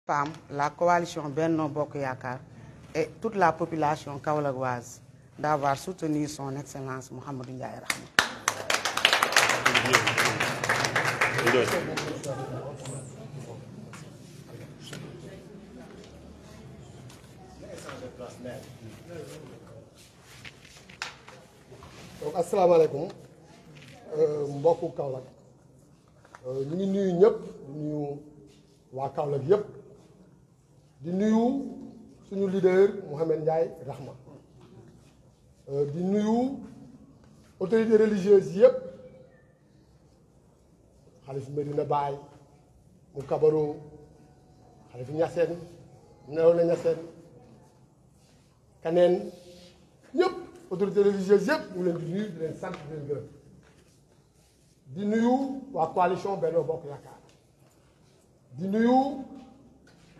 PAM, la coalition Benno Bokk Yakaar et toute la population kaolackoise d'avoir soutenu son Excellence Mouhamadou Ndiaye Rahma. Donc asalaamaaleykum mbokku Kaolack ñu ngi nuyu ñëpp di nuyu waa Kaolack yëpp di nuyu suñu leader Mouhamed Ndiaye Rahma di nuyu autorités religieuses yëpp xalif Medina Baye mu Kabaro xalif Niassène Léona Niassène Kaneen ñëpp autorités religieuses yëpp ñu leen di nuyu di leen sant di leen gërëm di nuyu waa coalition Benno Bokk Yakaar di nuyu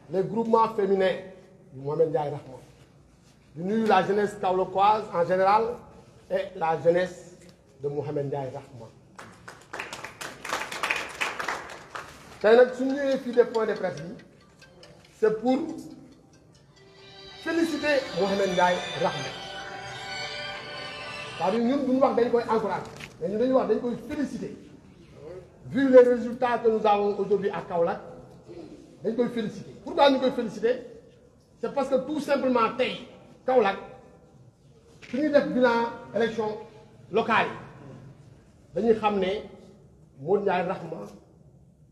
les groupements féminins du Mouhamed Ndiaye Rahma di nuyu la jeunesse kaolackoise en général et la jeunesse de Mouhamed Ndiaye Rahma. tey nag suñu ñëwee fii des points de presse bi c'est pour féliciter Mouhamed Ndiaye Rahma. c'est-à-dire ñun duñu wax dañ koy encourager mais ñun dañuy wax dañ koy féliciter vu les résultats que nous avons aujourd'hui à Kaolack dañ koy féliciter. Pourquoi ñu koy féliciter c'est parce que tout simplement tey Kaolack su ñuy def bilan élection locale yi dañuy xam ne Modou Ndiaye Rahma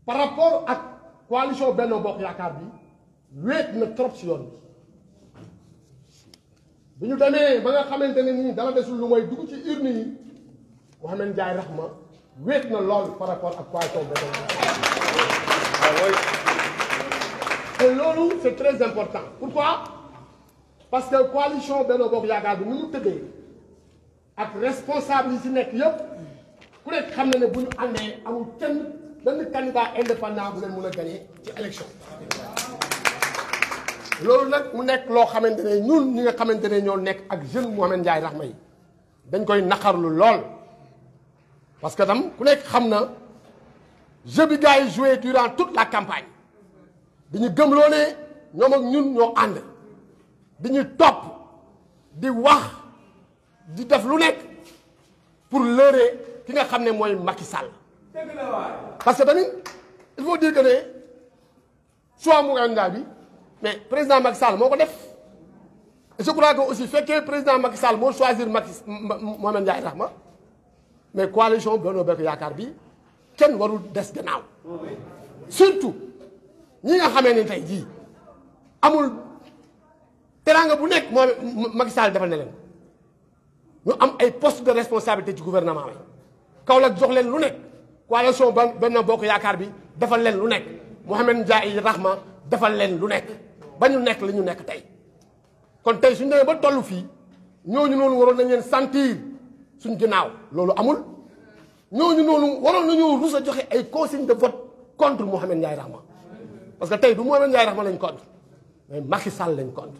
par rapport ak coalition Benno Bokk Yaakaar bi wéet na trop si yoon bi ñu demee ba nga xamante ne nii dara desul lu mooy dugg ci urne yi Mouhamed Ndiaye Rahma wéet na lool par rapport ak coalition Benno et loolu c'est très important. Pourquoi? Parce que coalition Benno Bokk Yaakaar bi ni mu tëddee ak responsable yi ci nekk yëpp ku nekk xam na ne bu ñu àndee amul kenn benn candidat indépendant bu leen mën a gagner ci élection. loolu nag mu nekk loo xamante ne ñun ñi nga xamante ne ñoo nekk ak jeune Mouhamed Ndiaye Rahma yi dañ koy naqarlu lool parce que tam ku nekk xam na jeu bi gars yi joué durant toute la campagne dañu gëmloo ne ñoom ak ñun ñoo ànd dañuy topp di wax di def lu nekk pour leurrer ki nga xam ne mooy Macky Sall. parce que tamit il faut dire que ne soit Mouhamed Ndiaye bi mais président Macky Sall moo ko def et je crois que aussi fekkee président Macky Sall moo choisir Mouhamed Ndiaye Rahma mais coalition Benno Bokk Yaakaar bi kenn warul des gannaaw surtout ñi nga xamee ni tey jii amul teraanga bu nekk moo Macky Sall defal na leen ñu am ay postes de responsabilité ci gouvernement bi Kaolack jox leen lu nekk coalition Benno Bokk Yaakaar bi defal leen lu nekk Mouhamed Ndiaye Rahma defal leen lu nekk ba ñu nekk li ñu nekk tey kon tey suñu demee ba tollu fii ñooñu noonu waroon nañ leen sentir suñ ginnaaw loolu amul ñooñu noonu waroon nañoo rus a joxe ay consignes de vote contre Mouhamed Ndiaye Rahma parce que tey du Mouhamed Ndiaye Rahma lañ contre mais Macky Sall lañ contre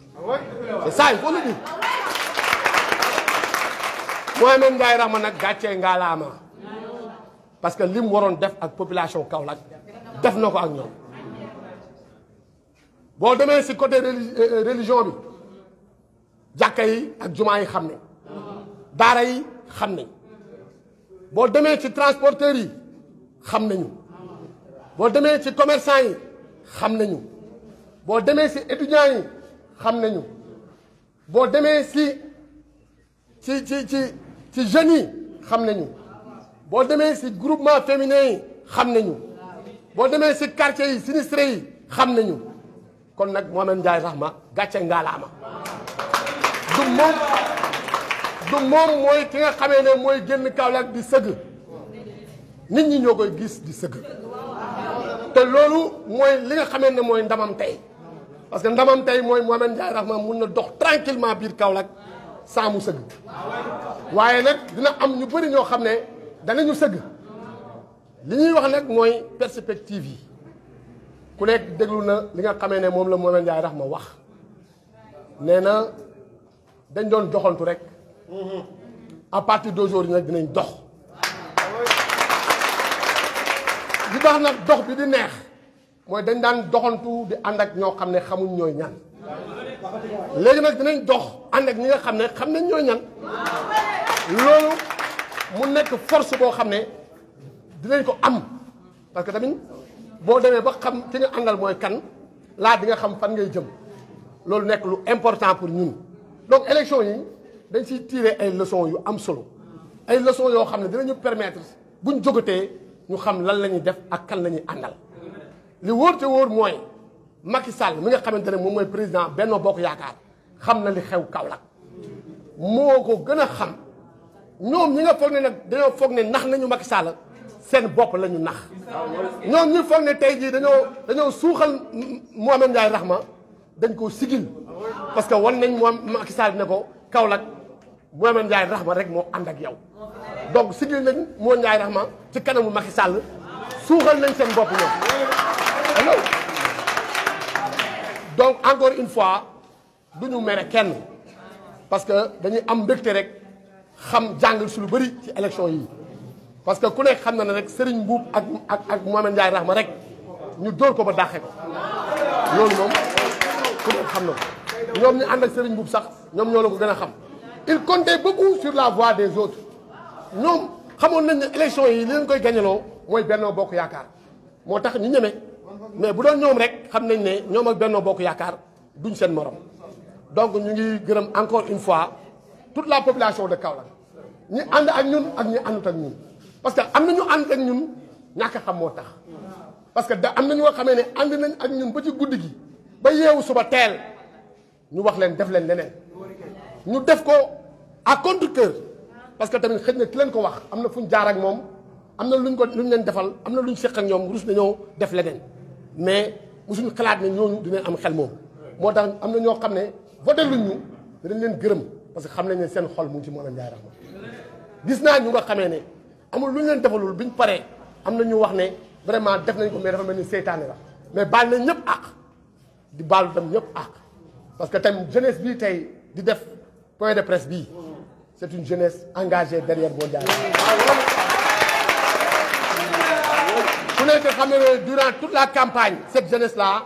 c'est ça il faut le dire Mouhamed Ndiaye Rahma nag gàccee ngaalaama parce que li mu waroon def ak population Kaolack def na ko ak ñoom boo demee ci côté religion bi jàkka yi ak jumaa yi xam ne daara yi xam nañ boo demee ci transporteurs yi xam nañu boo demee ci commerçant yi xam nañu boo demee ci étudiants yi xam nañu boo demee ci jeunes yi xam nañu boo demee ci groupement féminin yi xam nañu boo demee ci quartier yi sinistré yi xam nañu kon nag Mouhamed Ndiaye Rahma gàcce ngaalaama du moom mooy ki nga xamee ne mooy génn Kaolack di sëgg nit ñi ñoo koy gis di sëgg te loolu mooy li nga xamee ne mooy ndamam tey parce que ndamam tey mooy Mouhamed Ndiaye Rahma mun na dox tranquillement biir Kaolack sans mu sëgg waaye nag dina am ñu bëri ñoo xam ne danañu sëgg li ñuy wax nag mooy perspective yi ku nekk déglu na li nga xamee ne moom la Mouhamed Ndiaye Rahma wax nee na dañ doon doxantu rek à partir d'aujourd'hui nag dinañ dox li tax nag dox bi di neex mooy dañ daan doxantu di ànd ak ñoo xam ne xamuñ ñooy ñan léegi nag dinañ dox ànd ak ñi nga xam ne xam nañ ñooy ñan loolu mu nekk force boo xam ne dinañ ko am parce que tamit boo demee ba xam ki nga àndal mooy kan laa di nga xam fan ngay jëm loolu nekk lu important pour ñun donc élection yi dañ siy tirer ay leçons yu am solo ay leçons yoo xam ne dinañu permettre buñ jógatee ñu xam lan la ñuy def ak kan la ñuy àndal li wóor te wóor mooy Macky Sall mi nga xamante ne moom mooy président Benno Bokk Yaakaar xam na li xew Kaolack moo ko gën a xam ñoom ñi nga foog ne nag dañoo foog ne nax nañu Macky Sall seen bopp la ñu nax ñoom ñi foog ne tey jii dañoo suuxal Mohamed Ndiaye Rahma dañ koo sigil parce que wan nañ moom Macky Sall ne ko Kaolack Mohamed Ndiaye Rahma rek moo ànd ak yow donc sigil nañ Mohamed Ndiaye Rahma ci kanamu Macky Sall suuxal nañ seen bopp ñoom donc encore une fois du ñu mere kenn parce que dañuy am mbégte rek xam jàngal su lu bëri ci élection yi parce que ku nekk xam na ne rek Serigne Mboup ak Mohamed Ndiaye Rahma rek ñu dóor ko ba dàqe ko loolu moom ku nekk xam na ko ñoom ñu ànd ak Serigne Mboup sax ñoom ñoo la ko gën a xam il comptait beaucoup sur la voix des autres ñoom xamoon nañ ne élection yi li leen koy gañaloo mooy Benno Bokk Yaakaar moo tax ñu ñeme mais bu doon ñoom rek xam nañ ne ñoom ak Benno Bokk Yaakaar duñ seen morom donc ñu ngi gërëm encore une fois toute la population de Kaolack ñi ànd ak ñun ak ñi àndut ak ñun parce que am na ñu ànd ak ñun ñàkk a xam moo tax parce que am na ñu nga xamee ne ànd nañ ak ñun ba ci guddi gi ba yeewu suba teel ñu wax leen def leen leneen ñu def ko à contre-cœur parce que tamit xëj na ki leen ko wax am na fu ñu jaar ak moom am na luñ leen defal am na luñ seq ak ñoom rus nañoo def leneen mais mosuñu xalaat ne ñooñu dinañ am xel moom moo tax am na ñoo xam ne voté luñ ñu dinañ leen gërëm parce que xam nañ ne seen xol mu ngi ci Mohamed Ndiaye Rahma gis naa ñu nga xamee ne amul lu ñu leen defalul biñ paree am na ñu wax ne vraiment def nañ ko mais dafa mel ni seytaane la mais baal nañ ñëpp àq di baalu tam ñëpp àq parce que tam jeunesse bii tey di def point de presse bii c'est une jeunesse engagée derrière Mohamed Ndiaye su nekk xam ne durant toute la campagne cette jeunesse là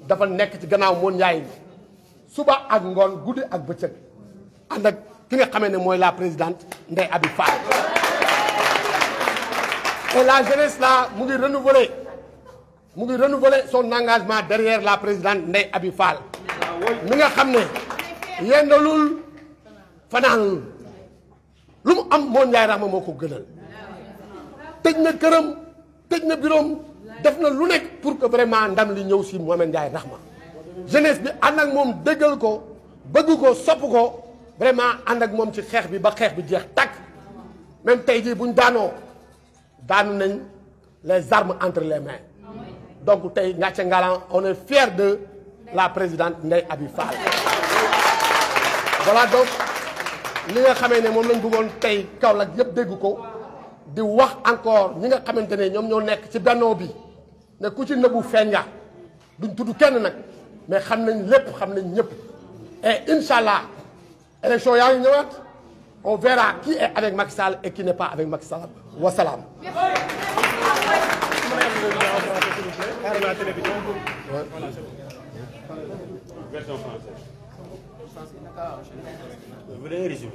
dafa nekk ci gannaaw Mohamed Ndiaye suba ak ngoon guddi ak bëccëg ànd ak ki nga xamee ne mooy la présidente Ndeye Abi Fall et la jeunesse là mu ngi renouveler son engagement derrière la présidente Ndeye Abi Fall mi nga xam ne yendalul fanaanul lu mu am Mohamed Ndiaye Rahma moo ko gënal tëj na këram tëj na bureau def na lu nekk pour que vraiment ndam li ñëw si Mohamed Ndiaye Rahma jeunesse bi ànd ak moom déggal ko bëgg ko sopp ko vraiment ànd ak moom ci xeex bi ba xeex bi jeex tàkk même tey jii buñ daanu nañ les armes entre les mains donc tey ngàcce ngalan on est fier de la présidente Ndeye Abi Fall voilà donc li nga xamee ne moom lañ bëggoon tey Kaolack yëpp dégg ko di wax encore ñi nga xamante ne ñoom ñoo nekk ci bennoo bi ne ku ci nëbbu feeñ nga duñ tudd kenn nag mais xam nañ lépp xam nañ ñëpp et incha allah élection yaa ngi ñëwaat on verra qui est avec Macky Sall et qui n'est pas avec Macky Sall wasalaam. Version française. Vous voulez résumer?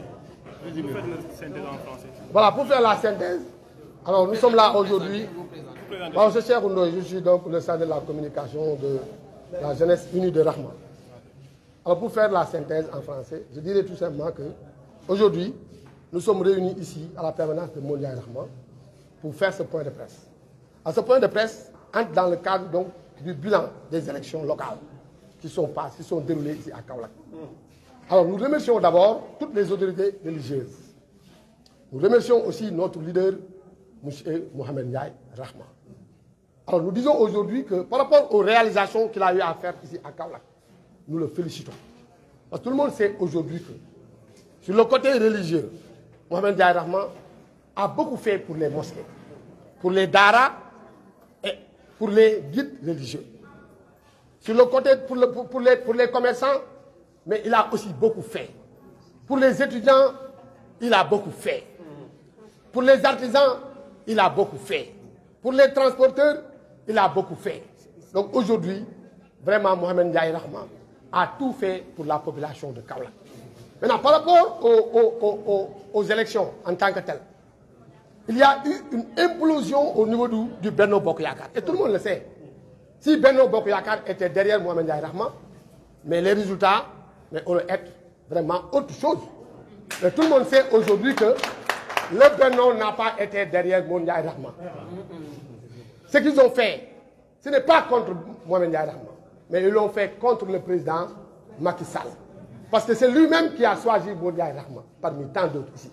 Voilà, pour faire la synthèse. Alors, nous sommes là aujourd'hui. Bon, je suis Cheikh Ndoye, je suis donc le centre de la communication de la jeunesse unie de Rahma. Alors, pour faire la synthèse en français, je dirais tout simplement que aujourd'hui, nous sommes réunis ici à la permanence de Mohamed Ndiaye Rahma pour faire ce point de presse. À ce point de presse entre dans le cadre donc du bilan des élections locales qui sont déroulées ici à Kaolack. Alors, nous remercions d'abord toutes les autorités religieuses. Nous remercions aussi notre leader, M. Mohamed Ndiaye Rahma. Alors, nous disons aujourd'hui que par rapport aux réalisations qu'il a eu à faire ici à Kaolack, nous le félicitons. Parce que tout le monde sait aujourd'hui que sur le côté religieux, Mohamed Ndiaye Rahma a beaucoup fait pour les mosquées, pour les daras et pour les guides religieux. Sur le côté pour les commerçants, mais il a aussi beaucoup fait. Pour les étudiants, il a beaucoup fait. Pour les artisans, il a beaucoup fait. Pour les transporteurs, il a beaucoup fait. Donc aujourd'hui, vraiment, Mohamed Ndiaye Rahma a tout fait pour la population de Kaolack. Maintenant, par rapport aux élections en tant que telles, il y a eu une implosion au niveau du Benno Bokk Yakaar. Et tout le monde le sait. Si Benno Bokk Yakaar était derrière Mohamed Ndiaye Rahma, mais les résultats auraient été vraiment autre chose. Mais tout le monde sait aujourd'hui que le Benno n'a pas été derrière Mohamed Ndiaye Rahma. Ce qu'ils ont fait, ce n'est pas contre Mohamed Ndiaye Rahma, mais ils l'ont fait contre le président Macky Sall. Parce que c'est lui-même qui a choisi Mohamed Ndiaye Rahma, parmi tant d'autres ici.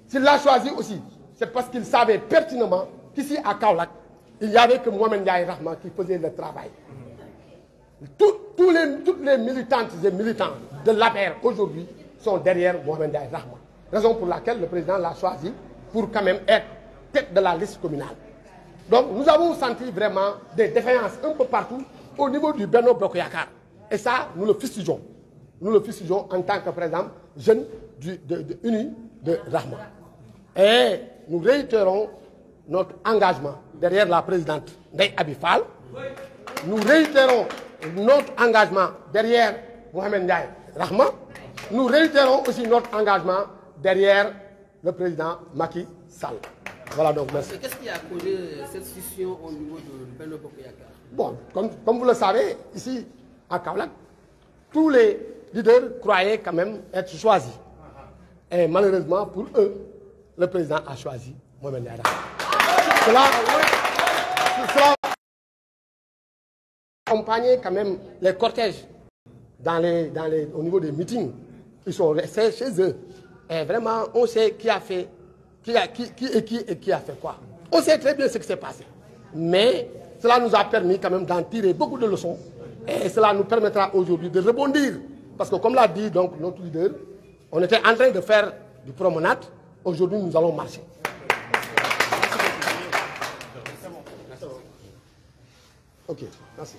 S'il l'a choisi aussi, c'est parce qu'il savait pertinemment qu'ici à Kaolack, il n'y avait que Mohamed Ndiaye Rahma qui faisait le travail. Toutes les militantes et militants de l'APR aujourd'hui sont derrière Mohamed Ndiaye Rahma. Raison pour laquelle le président l'a choisi pour quand même être tête de la liste communale. Donc nous avons senti vraiment des défaillances un peu partout au niveau du Benno Bokk Yakaar. Et ça, nous le fustigeons. Nous le fustigeons en tant que, par exemple, jeunes unis de Rahma. Et nous réitérons notre engagement derrière la présidente Ndeye Abi Fall. Nous réitérons notre engagement derrière Mohamed Ndiaye Rahma. Nous réitérons aussi notre engagement derrière le président Macky Sall. Voilà donc, merci. Qu'est-ce qui a causé cette scission au niveau de Benno Bokk Yakaar? Bon, comme vous le savez, ici à Kaolack, tous les leaders croyaient quand même être choisis. Et malheureusement pour eux, le président a choisi Mohamed Ndiaye Rahma. Cela accompagnait quand même les cortèges au niveau des meetings. Ils sont restés chez eux. Et vraiment, on sait qui a fait, qui a fait quoi. On sait très bien ce qui s'est passé. Mais cela nous a permis quand même d'en tirer beaucoup de leçons. Et cela nous permettra aujourd'hui de rebondir. Parce que comme l'a dit donc notre leader, on était en train de faire du promenade. Aujourd'hui, nous allons marcher. Ok, merci.